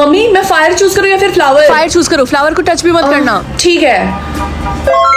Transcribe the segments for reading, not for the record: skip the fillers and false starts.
Mummy मैं fire choose करूँ या फिर फ्लावर? फायर चूज करो, फ्लावर को टच भी मत करना। ठीक है।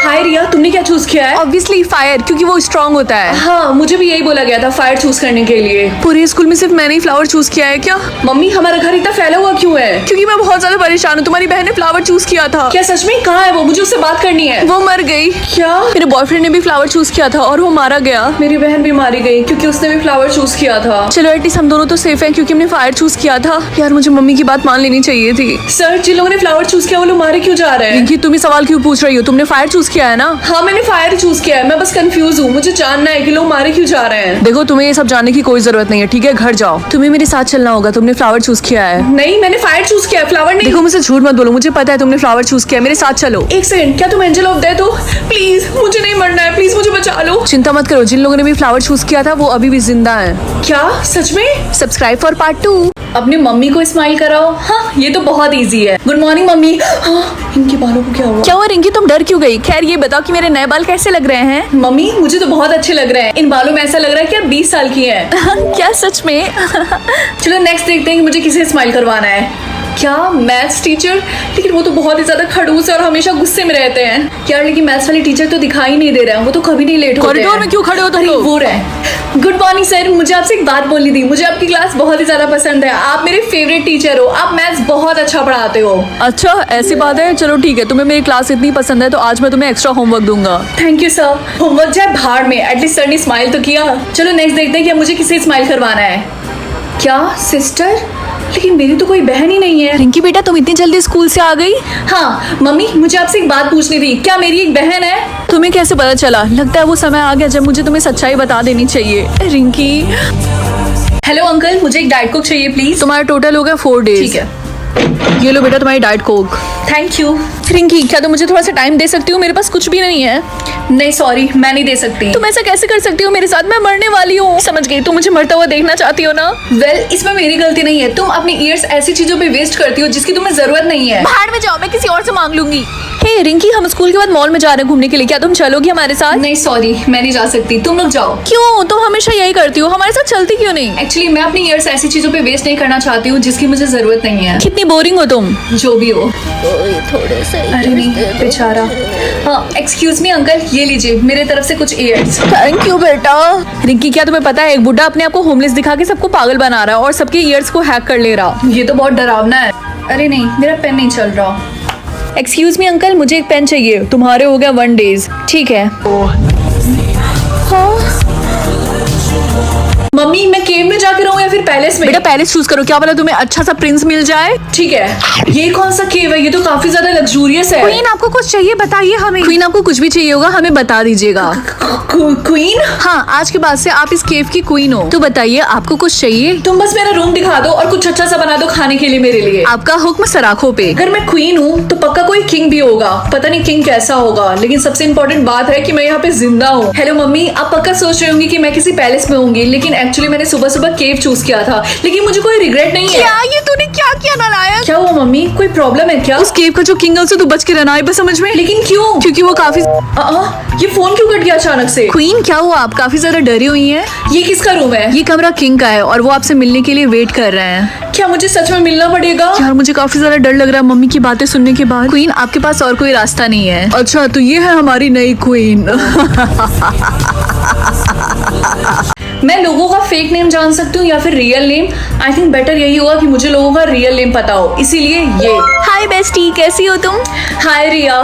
हाय रिया, तुमने क्या चूज किया है? ऑब्वियसली फायर, क्योंकि वो स्ट्रांग होता है। हाँ, मुझे भी यही बोला गया था फायर चूज करने के लिए। पूरे स्कूल में सिर्फ मैंने ही फ्लावर चूज किया है क्या? मम्मी हमारा घर इतना फैला हुआ क्यों है? क्योंकि मैं बहुत ज्यादा परेशान हूँ। तुम्हारी बहन ने फ्लावर चूज किया था। क्या सच में? कहाँ है वो? मुझे उससे बात करनी है। वो मर गई। क्या? मेरे बॉयफ्रेंड ने भी फ्लावर चूज किया था और वो मारा गया। मेरी बहन भी मारी गई क्योंकि उसने भी फ्लावर चूज किया था। चलो एटलीस्ट हम दोनों तो सेफ हैं क्योंकि हमने फायर चूज किया था। यार मुझे मम्मी की बात मान लेनी चाहिए थी। सर, जिन लोगों ने फ्लावर चूज किया वो लोग मारे क्यों जा रहे हैं? रिंकी, तुम ही सवाल क्यों पूछ रही हो? तुमने फायर चूज किया है ना? हाँ, मैंने फायर चूज किया है। मैं बस कंफ्यूज हूँ। मुझे जानना है कि लोग मारे क्यों जा रहे हैं। देखो, तुम्हें ये सब जानने की कोई जरूरत नहीं है, ठीक है? घर जाओ। तुम्हें मेरे साथ चलना होगा। तुमने फ्लावर चूज किया है। नहीं, मैंने फायर चूज किया है, फ्लावर नहीं। देखो, मुझसे झूठ मत बोलो, मुझे पता है तुमने फ्लावर चूज किया है। मेरे साथ चलो। एक सेकंड, क्या तुम एंजल ऑफ डेथ हो? प्लीज, मुझे नहीं मरना है। प्लीज मुझे बचा लो। चिंता मत करो, जिन लोगों ने भी फ्लावर चूज किया था वो अभी भी जिंदा है। क्या सच में? Subscribe for part 2। अपनी मम्मी को स्माइल कराओ। हाँ, ये तो बहुत इजी है। Good morning mummy. हाँ, इनके बालों को क्या हुआ? क्या हुआ रिंकी, तुम डर क्यों गई? खैर ये बताओ कि मेरे नए बाल कैसे लग रहे हैं? मम्मी, मुझे तो बहुत अच्छे लग रहे हैं। इन बालों में ऐसा लग रहा है कि आप 20 साल की हैं। क्या सच में? चलो नेक्स्ट देखते हैं कि मुझे किसे स्माइल करवाना है। क्या मैथ्स टीचर? लेकिन वो तो बहुत ही ज्यादा खड़ूस है और हमेशा गुस्से में रहते हैं। यार लेकिन मैथ्स वाले टीचर तो दिखाई नहीं दे रहे हैं। वो तो कभी नहीं लेट होते हैं। कॉरिडोर में क्यों खड़े हो तुम लोग? वो रहे। गुड मॉर्निंग सर, मुझे आपसे एक बात बोलनी थी। मुझे आपकी क्लास बहुत ही ज्यादा पसंद है। आप मेरे फेवरेट टीचर हो। आप मैथ्स बहुत अच्छा पढ़ाते हो। अच्छा ऐसी बात है, चलो ठीक है। तुम्हें मेरी क्लास इतनी पसंद है तो आज मैं तुम्हें एक्स्ट्रा होमवर्क दूंगा। Thank you sir. होमवर्क जाए भाड़ में, एटलीस्ट सर ने स्माइल तो किया। चलो नेक्स्ट देखते हैं कि मुझे किसे स्माइल करवाना है। क्या सिस्टर? लेकिन मेरी तो कोई बहन ही नहीं है। रिंकी बेटा, तुम इतनी जल्दी स्कूल से आ गई? हाँ मम्मी, मुझे आपसे एक बात पूछनी थी। क्या मेरी एक बहन है? तुम्हें कैसे पता चला? लगता है वो समय आ गया जब मुझे तुम्हें सच्चाई बता देनी चाहिए। रिंकी। हेलो अंकल, मुझे एक डाइट कोक चाहिए प्लीज। तुम्हारा टोटल हो गया 4 डेज। ठीक है। ये लो बेटा तुम्हारी diet Coke. Thank you. Rinki, क्या तुम मुझे थोड़ा सा टाइम दे सकती हो? मेरे पास कुछ भी नहीं है। नहीं सॉरी, मैं नहीं दे सकती। तुम ऐसा कैसे कर सकती हो मेरे साथ? मैं मरने वाली हूँ। समझ गई, तुम मुझे मरता हुआ देखना चाहती हो ना? वेल, इसमें मेरी गलती नहीं है। तुम अपनी ईयर्स ऐसी चीजों पे वेस्ट करती हो जिसकी तुम्हें जरूरत नहीं है। बाहर में जाओ, मैं किसी और से मांग लूंगी। हे रिंकी, हम स्कूल के बाद मॉल में जा रहे हैं घूमने के लिए। क्या तुम चलोगी हमारे साथ? नहीं सॉरी, मैं नहीं जा सकती। तुम लोग जाओ। क्यों? तुम हमेशा यही करती हो, हमारे साथ चलती क्यों नहीं? एक्चुअली मैं अपनी ईयर्स ऐसी चीजों पे वेस्ट नहीं करना चाहती हूँ जिसकी मुझे जरूरत नहीं है। कितनी बोरिंग हो तुम। जो भी हो। थोड़े से। अरे नहीं, बेचारा। हाँ, एक्सक्यूज मी अंकल, ये लीजिए मेरे तरफ से कुछ ईयर्स। थैंक यू बेटा। रिंकी, क्या तुम्हें पता है एक बुड्ढा अपने आप को होमलेस दिखा के सबको पागल बना रहा है और सबके ईयर्स को हैक कर ले रहा। ये तो बहुत डरावना है। अरे नहीं, मेरा पेन नहीं चल रहा। एक्सक्यूज मी अंकल, मुझे एक पेन चाहिए। तुम्हारे हो गया 1 डेज। ठीक है। मम्मी, मैं केव में जाके रहूं या फिर पैलेस में? बेटा पैलेस चूज करो। क्या बोला तुम्हें अच्छा सा प्रिंस मिल जाए? ठीक है। ये कौन सा केव है? ये तो काफी ज्यादा लग्जूरियस है। क्वीन, आपको कुछ चाहिए बताइए हमें। क्वीन, आपको कुछ भी चाहिए होगा हमें बता दीजिएगा। क्वीन? हाँ, आज के बाद से आप इस केव की क्वीन हो। तो बताइए आपको कुछ चाहिए? तुम बस मेरा रूम दिखा दो और कुछ अच्छा सा बना दो खाने के लिए मेरे लिए। आपका हुक्म सराखों पे। अगर मैं क्वीन हूँ तो पक्का कोई किंग भी होगा। पता नहीं किंग कैसा होगा, लेकिन सबसे इम्पोर्टेंट बात है कि मैं यहाँ पे जिंदा हूँ। हेलो मम्मी, आप पक्का सोच रहे होंगे कि मैं किसी पैलेस में होंगी, लेकिन एक्चुअली मैंने सुबह सुबह केव चूज किया था। लेकिन मुझे कोई रिग्रेट नहीं है। क्या ये तूने क्या किया नालायक? क्या हुआ मम्मी? कोई प्रॉब्लम है क्या? उस केव का जो किंग है उसे तू बच के रहना है बस, समझ में? लेकिन क्यों? क्योंकि वो काफी। ये फोन क्यों कट गया अचानक से? क्वीन, क्या हुआ? आप काफी ज्यादा डरी हुई हैं। ये किसका रूम है? ये कमरा किंग का है और वो आपसे मिलने के लिए वेट कर रहे हैं। क्या मुझे सच में मिलना पड़ेगा? यार मुझे काफी ज्यादा डर लग रहा है मम्मी की बातें सुनने के बाद। क्वीन, आपके पास और कोई रास्ता नहीं है। अच्छा, तो ये है हमारी नई क्वीन। मैं लोगों का फेक नेम जान सकती हूँ या फिर real name? I think better यही होगा कि मुझे लोगों का रियल नेम पता हो, इसीलिए ये। हाय बेस्टी, कैसी हो तुम? हाय रिया।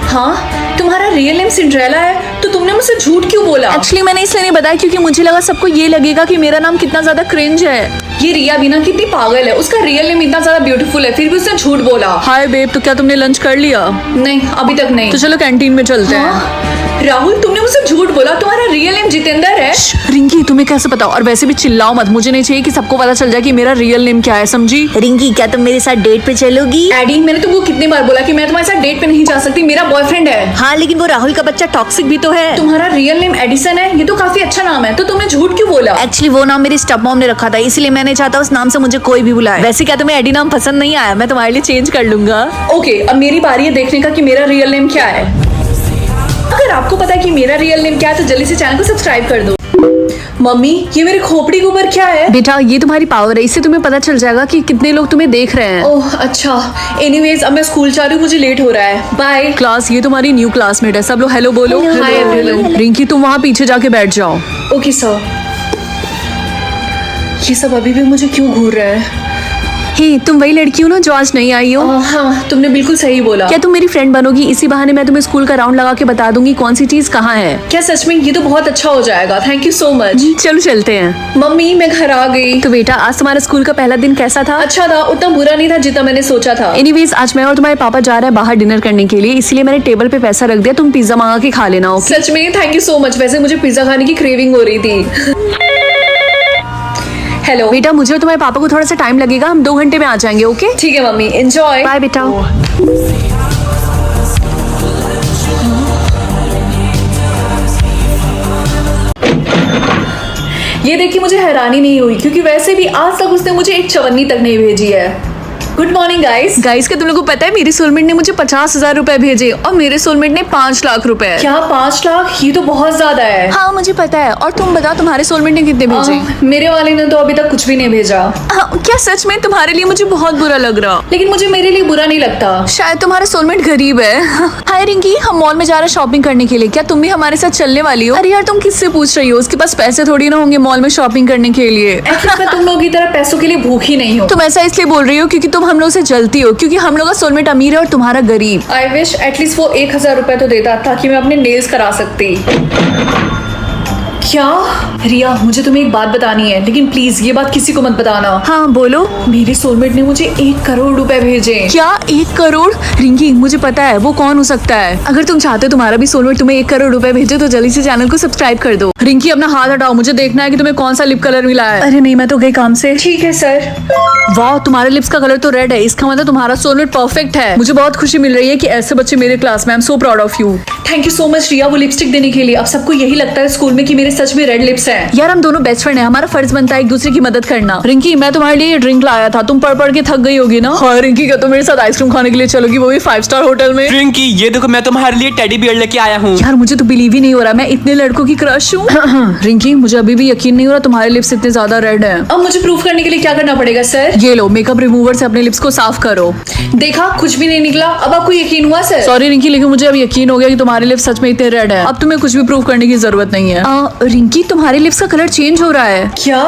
हाँ, तुम्हारा रियल नेम सिंड्रेला है, तो तुमने मुझसे झूठ क्यों बोला? एक्चुअली मैंने इसलिए नहीं बताया क्योंकि मुझे लगा सबको ये लगेगा कि मेरा नाम कितना ज्यादा क्रिंज है। ये रिया भी ना कितनी पागल है। उसका रियल नेम इतना ज्यादा ब्यूटीफुल है, फिर भी उसने झूठ बोला। हाय बेब, तो क्या तुमने लंच कर लिया? नहीं, अभी तक नहीं। तो चलो कैंटीन में चलते हैं। राहुल, तुमने मुझसे झूठ बोला। तुम्हारा रियल नेम जितेंद्र है। रिंकी, तुम्हें कैसे पता? और वैसे भी चिल्लाओ मत, मुझे नहीं चाहिए कि सबको पता चल जाए कि मेरा रियल नेम क्या है, समझी? रिंकी, क्या तुम मेरे साथ डेट पे चलोगी? एडी, मैंने तुमको कितनी बार बोला कि मैं तुम्हारे साथ डेट पे नहीं जा सकती। मेरा बॉयफ्रेंड है। हाँ, लेकिन वो राहुल का बच्चा टॉक्सिक भी तो है। तुम्हारा रियल नेम एडिसन है, ये तो काफी अच्छा नाम है, तो तुमने झूठ क्यों बोला? एक्चुअली वो नाम मेरी स्टep मॉम ने रखा था, इसलिए मैं नहीं चाहता उस नाम से मुझे कोई भी बुलाए। वैसे क्या तुम्हें एडी नाम पसंद नहीं आया? मैं तुम्हारे लिए चेंज कर लूंगा। ओके, अब मेरी बारी है देखने का कि मेरा रियल नेम क्या है। अगर आपको पता है कि मेरा रियल नेम क्या है तो जल्दी से चैनल को सब्सक्राइब कर दो। मम्मी ये मेरे खोपड़ी के ऊपर क्या है? बेटा ये तुम्हारी पावर है, इससे तुम्हें पता चल जाएगा कि कितने लोग तुम्हें देख रहे हैं। ओह अच्छा, एनीवेज अब मैं स्कूल जा रही हूँ, मुझे लेट हो रहा है। बाय। क्लास, ये तुम्हारी न्यू क्लासमेट है। सब लोग हेलो बोलो। Hi, everyone. रिंकी तुम वहाँ पीछे जाके बैठ जाओ। Okay sir. ये सब अभी भी मुझे क्यों घूर रहा है? हे तुम वही लड़की हो ना जो आज नहीं आई हो? हाँ तुमने बिल्कुल सही बोला। क्या तुम मेरी फ्रेंड बनोगी? इसी बहाने मैं तुम्हें स्कूल का राउंड लगा के बता दूंगी कौन सी चीज कहाँ है। क्या सच में? ये तो बहुत अच्छा हो जाएगा, थैंक यू सो मच। चलो चलते हैं। मम्मी मैं घर आ गई। तो बेटा आज तुम्हारा स्कूल का पहला दिन कैसा था? अच्छा था, उतना बुरा नहीं था जितना मैंने सोचा था। एनीवेज आज मैं और तुम्हारे पापा जा रहे हैं बाहर डिनर करने के लिए, इसलिए मैंने टेबल पे पैसा रख दिया, तुम पिज्जा मंगा के खा लेना। ओके? सच में थैंक यू सो मच। वैसे मुझे पिज्जा खाने की क्रेविंग हो रही थी। हेलो बेटा मुझे और तुम्हारे पापा को थोड़ा सा टाइम लगेगा, हम 2 घंटे में आ जाएंगे। ओके ठीक है मम्मी, एंजॉय। बाय बेटा। ये देख के मुझे हैरानी नहीं हुई क्योंकि वैसे भी आज तक उसने मुझे एक चवन्नी तक नहीं भेजी है। Good morning guys. गाइस क्या तुम लोगों को पता है मेरी सोलमेट ने मुझे 50,000 रुपए भेजे और मेरे सोलमेट ने 5 लाख रुपए। क्या 5 लाख? ये तो बहुत ज्यादा है। हाँ मुझे पता है। और तुम बताओ तुम्हारे सोलमेट ने कितने भेजे? मेरे वाले ने तो अभी तक कुछ भी नहीं भेजा। हाँ, क्या सच में? तुम्हारे लिए मुझे बहुत बुरा लग रहा। लेकिन मुझे मेरे लिए बुरा नहीं लगता। शायद तुम्हारा सोलमेट गरीब है। हाय रिंकी, हम मॉल में जा रहे हैं शॉपिंग करने के लिए, क्या तुम भी हमारे साथ चलने वाली हो? अरे यार तुम किससे पूछ रही हो? उसके पास पैसे थोड़ी ना होंगे मॉल में शॉपिंग करने के लिए। Actually, मैं तुम लोगों की तरह पैसों के लिए भूखी नहीं हूँ। तुम ऐसा इसलिए बोल रही हो क्योंकि तुम हम लोग से जलती हो, क्योंकि हम लोग का सोलमेट अमीर है और तुम्हारा गरीब। आई विश एटलीस्ट वो 1000 रुपए तो देता ताकि मैं अपने नेल्स करा सकती। क्या? रिया मुझे तुम्हें एक बात बतानी है, लेकिन प्लीज ये बात किसी को मत बताना। हाँ बोलो। मेरे सोलमेट ने मुझे 1 करोड़ रुपए भेजे। क्या 1 करोड़? रिंकी मुझे पता है वो कौन हो सकता है। अगर तुम चाहते हो तुम्हारा भी सोलमेट तुम्हें 1 करोड़ रुपए भेजे तो जल्दी से चैनल को सब्सक्राइब कर दो। रिंकी अपना हाथ हटाओ, मुझे देखना है कि तुम्हें कौन सा लिप कलर मिला है। अरे नहीं मैं तो गई काम से। ठीक है सर। वाह तुम्हारे लिप्स का कलर तो रेड है, इसका मतलब तुम्हारा सोलमेट परफेक्ट है। मुझे बहुत खुशी मिल रही है कि ऐसे बच्चे मेरे क्लास में। I am so proud of you. Thank you so much Riya वो लिपस्टिक देने के लिए। अब सबको यही लगता है स्कूल में कि मेरे सच में रेड लिप्स हैं। यार हम दोनों बेस्ट फ्रेंड हैं, हमारा फर्ज बनता है एक दूसरे की मदद करना। रिंकी मैं तुम्हारे लिए ये ड्रिंक लाया था, तुम पढ़ के थक गई होगी ना। हाँ रिंकी क्या तुम मेरे साथ आइसक्रीम खाने के लिए चलोगी, वो भी 5 स्टार होटल में? रिंकी ये देखो मैं तुम्हारे लिए टेडी बियर लेके आया हूँ। यार मुझे तो बिलीव ही नहीं हो रहा, मैं इतने लड़कों की क्रश हूँ। रिंकी मुझे अभी भी यकीन नहीं हो रहा तुम्हारे लिप्स इतने ज्यादा रेड हैं। अब मुझे प्रूफ करने के लिए क्या करना पड़ेगा सर? ये लो मेकअप रिमूवर से अपने लिप्स को साफ करो। देखा कुछ भी नहीं निकला। अब आपको यकीन हुआ सर? सॉरी रिंकी लेकिन मुझे अब यकीन हो गया कि तुम्हारे लिप्स सच में इतने रेड है। अब तुम्हें कुछ भी प्रूव करने की जरूरत नहीं है। रिंकी तुम्हारे लिप्स का कलर चेंज हो रहा है। क्या?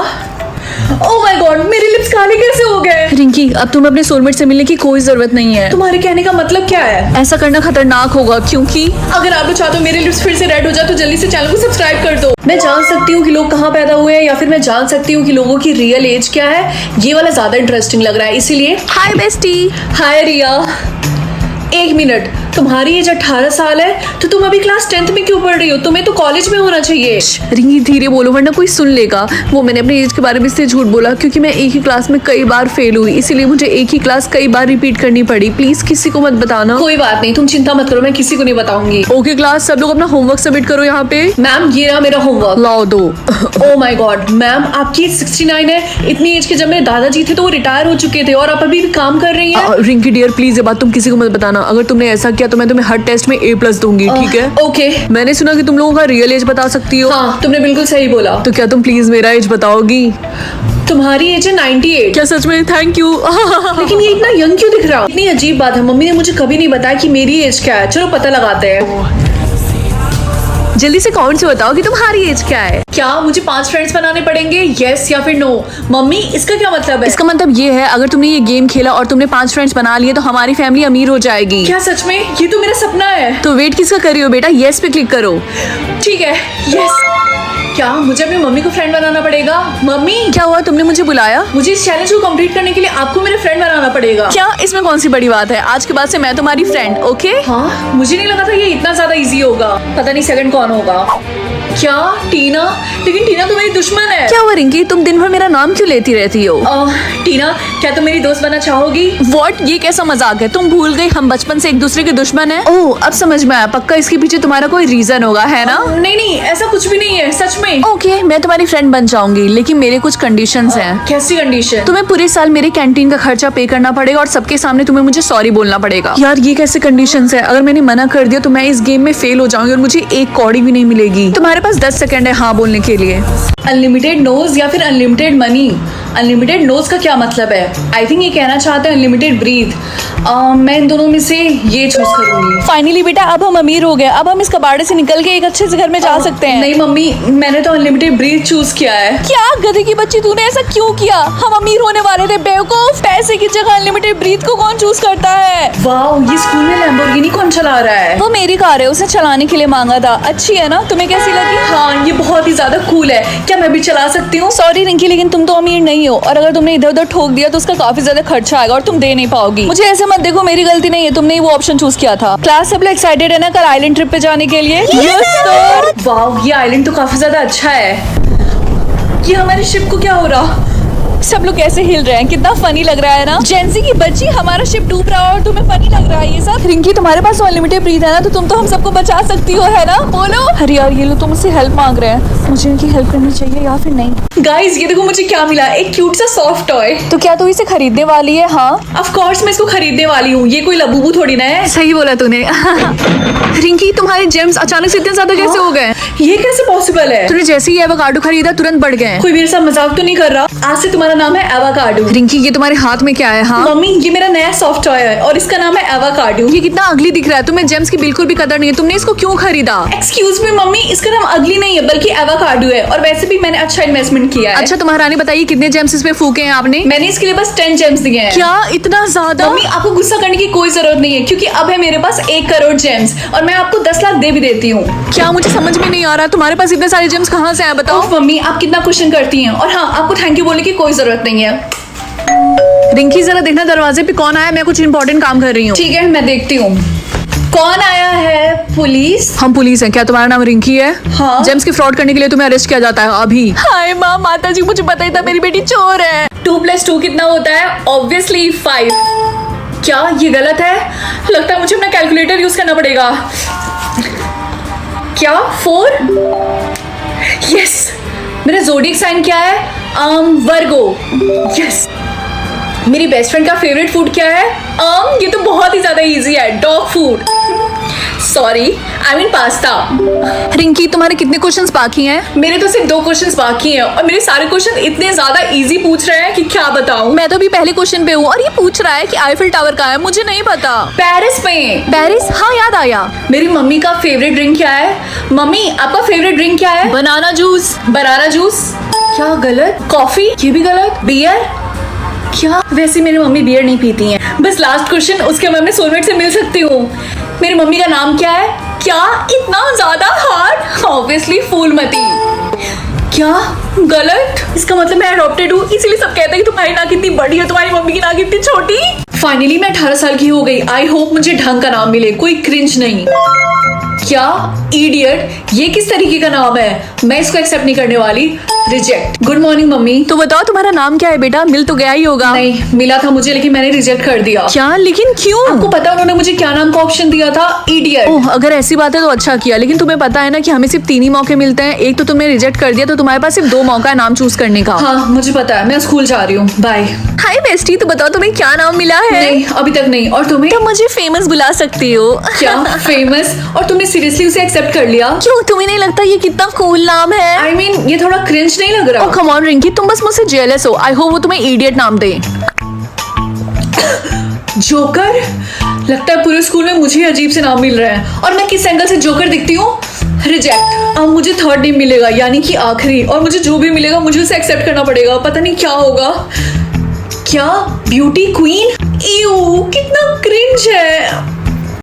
ओह माय गॉड मेरे लिप्स काले कैसे हो गए? रिंकी अब तुम्हें अपने सोलमेट से मिलने की कोई जरूरत नहीं है। तुम्हारे कहने का मतलब क्या है? ऐसा करना खतरनाक होगा क्योंकि अगर आप लोग चाहते हो मेरे लिप्स फिर से रेड हो जाए तो जल्दी से चैनल को सब्सक्राइब कर दो। मैं जान सकती हूँ कि लोग कहाँ पैदा हुए हैं या फिर मैं जान सकती हूँ कि लोगों की रियल एज क्या है। ये वाला ज्यादा इंटरेस्टिंग लग रहा है इसीलिए। हाय बेस्टी। हाय रिया। 1 मिनट, तुम्हारी एज 18 साल है तो तुम अभी क्लास 10th में क्यों पढ़ रही हो? तुम्हें तो कॉलेज में होना चाहिए। रिंकी धीरे बोलो वरना कोई सुन लेगा। वो मैंने अपनी एज के बारे में इसलिए झूठ बोला क्योंकि मैं एक ही क्लास में कई बार फेल हुई, इसीलिए मुझे एक ही क्लास कई बार रिपीट करनी पड़ी। प्लीज किसी को मत बताना। कोई बात नहीं, तुम चिंता मत करो, मैं किसी को नहीं बताऊंगी। ओके क्लास सब लोग अपना होमवर्क सबमिट करो यहाँ पे। मैम ये रहा मेरा होमवर्क। लाओ दो। ओह माय गॉड मैम आपकी एज 69 है। इतनी एज के जब मेरे दादाजी थे तो वो रिटायर हो चुके थे और आप अभी भी काम कर रही हैं। रिंकी डियर प्लीज ये बात तुम किसी को मत बताना। अगर तुमने ऐसा किया तो मैं तुम्हें हर टेस्ट में A+ दूंगी, ठीक है? ओके। मैंने सुना कि तुम लोगों का रियल एज बता सकती हो। हाँ तुमने बिल्कुल सही बोला। तो क्या तुम प्लीज मेरा एज बताओगी? तुम्हारी एज है 98। क्या सच में? Thank you. लेकिन ये इतना यंग क्यों दिख रहा है? इतनी अजीब बात है, मम्मी ने मुझे कभी नहीं बताया कि मेरी एज क्या है। चलो पता लगाते हैं। जल्दी से कमेंट से बताओ कि तुम्हारी एज क्या है। क्या मुझे 5 फ्रेंड्स बनाने पड़ेंगे? यस या फिर नो? मम्मी इसका क्या मतलब है? इसका मतलब ये है अगर तुमने ये गेम खेला और तुमने 5 फ्रेंड्स बना लिए तो हमारी फैमिली अमीर हो जाएगी। क्या सच में? ये तो मेरा सपना है। तो वेट किसका कर रही हो बेटा? यस पे क्लिक करो। ठीक है यस। क्या मुझे अपनी मम्मी को फ्रेंड बनाना पड़ेगा? मम्मी क्या हुआ तुमने मुझे बुलाया? मुझे इस चैलेंज को कंप्लीट करने के लिए आपको मेरा फ्रेंड बनाना पड़ेगा। क्या इसमें कौन सी बड़ी बात है? आज के बाद से मैं तुम्हारी फ्रेंड। ओके हाँ मुझे नहीं लगा था ये इतना ज्यादा इजी होगा। पता नहीं सेकंड कौन होगा। क्या टीना? लेकिन टीना तो मेरी दुश्मन है। क्या हुआ रिंकी तुम दिन भर मेरा नाम क्यों लेती रहती हो? टीना क्या तुम मेरी दोस्त बनना चाहोगी? व्हाट? ये कैसा मजाक है? तुम भूल गई हम बचपन से एक दूसरे के दुश्मन हैं। ओह अब समझ में आया, पक्का इसके पीछे तुम्हारा कोई रीजन होगा, है ना? नहीं नहीं ऐसा कुछ भी नहीं है सच में। ओके मैं तुम्हारी फ्रेंड बन जाऊंगी लेकिन मेरे कुछ कंडीशंस हैं। कैसी कंडीशन? तुम्हें पूरे साल मेरे कैंटीन का खर्चा पे करना पड़ेगा और सबके सामने तुम्हें मुझे सॉरी बोलना पड़ेगा। यार ये कैसे कंडीशंस है? अगर मैंने मना कर दिया तो मैं इस गेम में फेल हो जाऊंगी और मुझे 1 कौड़ी भी नहीं मिलेगी। तुम्हारे पास 10 सेकंड है हाँ बोलने के लिए। अनलिमिटेड नोज या फिर अनलिमिटेड मनी। अनलिमिटेड नोज का क्या मतलब है? आई थिंक ये कहना चाहते हैं अनलिमिटेड ब्रीथ। मैं इन दोनों में से ये चूज करूंगी। फाइनली बेटा अब हम अमीर हो गए, अब हम इस कबाड़े से निकल के एक अच्छे से घर में जा सकते हैं। नहीं मम्मी, मैंने तो अनलिमिटेड ब्रीथ चूज किया है। क्या गधे की बच्ची, तूने ऐसा क्यों किया? हम अमीर होने वाले थे बेवकूफ। पैसे की जगह अनलिमिटेड ब्रीथ को कौन चूज करता है? वाओ, ये स्कूल में लैम्बोर्गिनी कौन चला रहा है? वो मेरी कार है, उसने चलाने के लिए मांगा था। अच्छी है ना, तुम्हें कैसी लगी? हाँ, ये बहुत ही ज्यादा कूल है। क्या मैं भी चला सकती हूँ? सॉरी रिंकी, लेकिन तुम तो अमीर नहीं हो, और अगर तुमने इधर उधर ठोक दिया तो उसका काफी ज्यादा खर्चा आएगा और तुम दे नहीं पाओगी। मुझे ऐसे मत देखो, मेरी गलती नहीं है, तुमने ही वो ऑप्शन चूज किया था। क्लास सब लोग एक्साइटेड है ना कल आइलैंड ट्रिप पे जाने के लिए? Yes sir. वाओ, ये आइलैंड तो काफी ज्यादा अच्छा है। ये हमारी शिप को क्या हो रहा? सब लोग कैसे हिल रहे हैं, कितना फनी लग रहा है ना। जेंसी की बच्ची, हमारा शिप डूब रहा है और तुम्हें फनी लग रहा है ये सब? रिंकी, तुम्हारे पास अनलिमिटेड ब्रीथ है ना, तो तुम तो हम सबको बचा सकती हो, है ना? बोलो। अरे यार, ये लोग तो मुझसे हेल्प मांग रहे हैं, मुझे इनकी हेल्प करनी चाहिए या फिर नहीं? गाइस, ये देखो मुझे क्या मिला, एक क्यूट सा सॉफ्ट टॉय। तो क्या तू इसे खरीदने वाली है? हाँ। ऑफ कोर्स मैं इसको खरीदने वाली हूँ, ये कोई लबूबू थोड़ी ना है। सही बोला तूने। रिंकी, तुम्हारे जेम्स अचानक से इतने ज्यादा कैसे हो गए? ये कैसे पॉसिबल है? तूने जैसे ही एवोकाडो खरीदा तुरंत बढ़ गए। कोई मेरे साथ मजाक तो नहीं कर रहा? आज से तुम्हारा नाम है एवोकाडो। रिंकी, ये तुम्हारे हाथ में क्या है? हाँ मम्मी, ये मेरा नया सॉफ्ट टॉय है और इसका नाम है एवोकाडो। ये कितना अगली दिख रहा है, तुम्हें जेम्स की बिल्कुल भी कदर नहीं है, तुमने इसको क्यों खरीदा? एक्सक्यूज मी मम्मी, इसका नाम अगली नहीं है बल्कि एवोकाडो है, और वैसे भी मैंने अच्छा इन्वेस्टमेंट किया है। अच्छा, तो महारानी बताइए कितने जेम्स इसमें फूके हैं आपने? मैंने इसके लिए बस 10 जेम्स दिए हैं। क्या इतना ज्यादा? मम्मी, आपको गुस्सा करने की कोई जरूरत नहीं है, क्योंकि अब है मेरे पास 1 करोड़ जेम्स और मैं आपको 10 लाख दे भी देती हूँ। क्या, मुझे समझ में नहीं आ रहा, तुम्हारे पास इतने सारे जेम्स कहाँ से आए बताओ? मम्मी, आप कितना क्वेश्चन करती हैं। और हाँ, आपको थैंक यू बोलने की कोई जरूरत नहीं है। रिंकी, जरा देखना दरवाजे पे कौन आया, मैं कुछ इंपॉर्टेंट काम कर रही हूँ। ठीक है, मैं देखती हूँ। कौन आया है? पुलिस? हम पुलिस हैं। क्या तुम्हारा नाम रिंकी है? हाँ। जेम्स की फ्रॉड करने के लिए तुम्हें अरेस्ट किया जाता है अभी। हाय माँ, माता जी, मुझे पता ही था मेरी बेटी चोर है। 2 + 2 कितना होता है? ऑब्वियसली 5। क्या ये गलत है? लगता है मुझे अपना कैलकुलेटर यूज करना पड़ेगा। क्या 4? यस। मेरा ज़ोडिएक साइन क्या है? वर्गो। यस। मेरी बेस्ट फ्रेंड का फेवरेट फूड क्या है? ये तो बहुत ही ज्यादा इजी है, dog food. Sorry, I mean pasta. Rinki, तुम्हारे कितने क्वेश्चंस बाकी हैं? मेरे तो सिर्फ 2 क्वेश्चंस बाकी हैं और मेरे सारे क्वेश्चन इतने ज्यादा इजी पूछ रहे हैं कि क्या बताऊं। मैं तो अभी पहले क्वेश्चन पे हूँ और ये पूछ रहा है कि आईफिल टावर कहाँ है, मुझे नहीं पता। पेरिस में। पेरिस? हाँ, याद आया। मेरी मम्मी का फेवरेट ड्रिंक क्या है? मम्मी, आपका फेवरेट ड्रिंक क्या है? बनाना जूस। बनाना जूस? क्या गलत? कॉफी? ये भी गलत। बियर? क्या? वैसे मेरी मम्मी बियर नहीं पीती हैं। बस लास्ट क्वेश्चन, उसके मैं अपने सोलमेट से मिल सकती हूँ। मेरी मम्मी का नाम क्या है? क्या इतना ज्यादा हार्ड? ऑब्वियसली फूलमती। क्या गलत? इसका मतलब मैं अडॉप्टेड हूँ, इसीलिए सब कहते हैं कि तुम्हारी नाक कितनी बड़ी है, तुम्हारी मम्मी की नाक कितनी छोटी। फाइनली मैं 18 साल की हो गई। आई होप मुझे ढंग का नाम मिले, कोई क्रिंज नहीं। क्या? इडियट? ये किस तरीके का नाम है? मैं इसको एक्सेप्ट नहीं करने वाली। रिजेक्ट। Good morning mummy. तो बताओ तुम्हारा नाम क्या है बेटा? मिल तो गया ही होगा। नहीं, मिला था मुझे, लेकिन मैंने रिजेक्ट कर दिया। क्या? लेकिन क्यों? आपको पता है उन्होंने मुझे क्या नाम का ऑप्शन दिया था? इडियट। ओह, अगर ऐसी बात है तो अच्छा किया, लेकिन तुम्हें पता है ना कि हमें सिर्फ 3 ही मौके मिलते हैं। एक तो तुमने रिजेक्ट कर दिया, तो तुम्हारे पास सिर्फ 2 मौका है नाम चूज करने का। हाँ, मुझे पता है, मैं स्कूल जा रही हूँ। बाय। हाय बेस्टी, तो बताओ तुम्हें क्या नाम मिला है? नहीं, अभी तक नहीं। और तुम्हें? तो मुझे फेमस बुला सकती हो। क्या फेमस? और तुमने सीरियसली उसे एक्सेप्ट कर लिया? क्यों, तुम्हें नहीं लगता ये कितना कूल नाम है? आई मीन, ये थोड़ा क्रिंज नहीं लग रहा? कम ऑन रिंकी, तुम बस मुझसे जेलस हो। आई होप वो तुम्हें इडियट नाम दे। जोकर? लगता है पूरे स्कूल में मुझे ही अजीब से नाम मिल रहे हैं। और मैं किस एंगल से जोकर दिखती हूँ? रिजेक्ट। अब मुझे 3rd नेम मिलेगा, यानी कि आखिरी, और मुझे जो भी मिलेगा मुझे उसे एक्सेप्ट करना पड़ेगा। पता नहीं क्या होगा। क्या? Beauty queen? इयू, कितना क्रिंज है।